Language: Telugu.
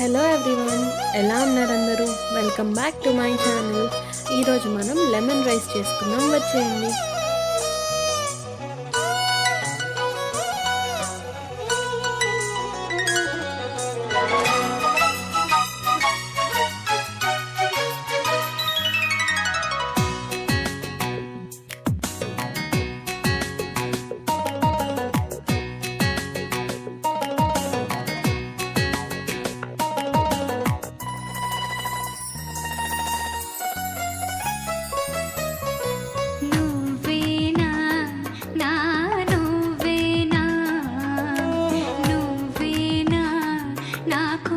హలో ఎవ్రీవన్, ఎలా ఉన్నారు అందరూ? Welcome back to my channel. ఈరోజు మనం లెమన్ రైస్ చేసుకుందాం, వచ్చేయండి. నాకు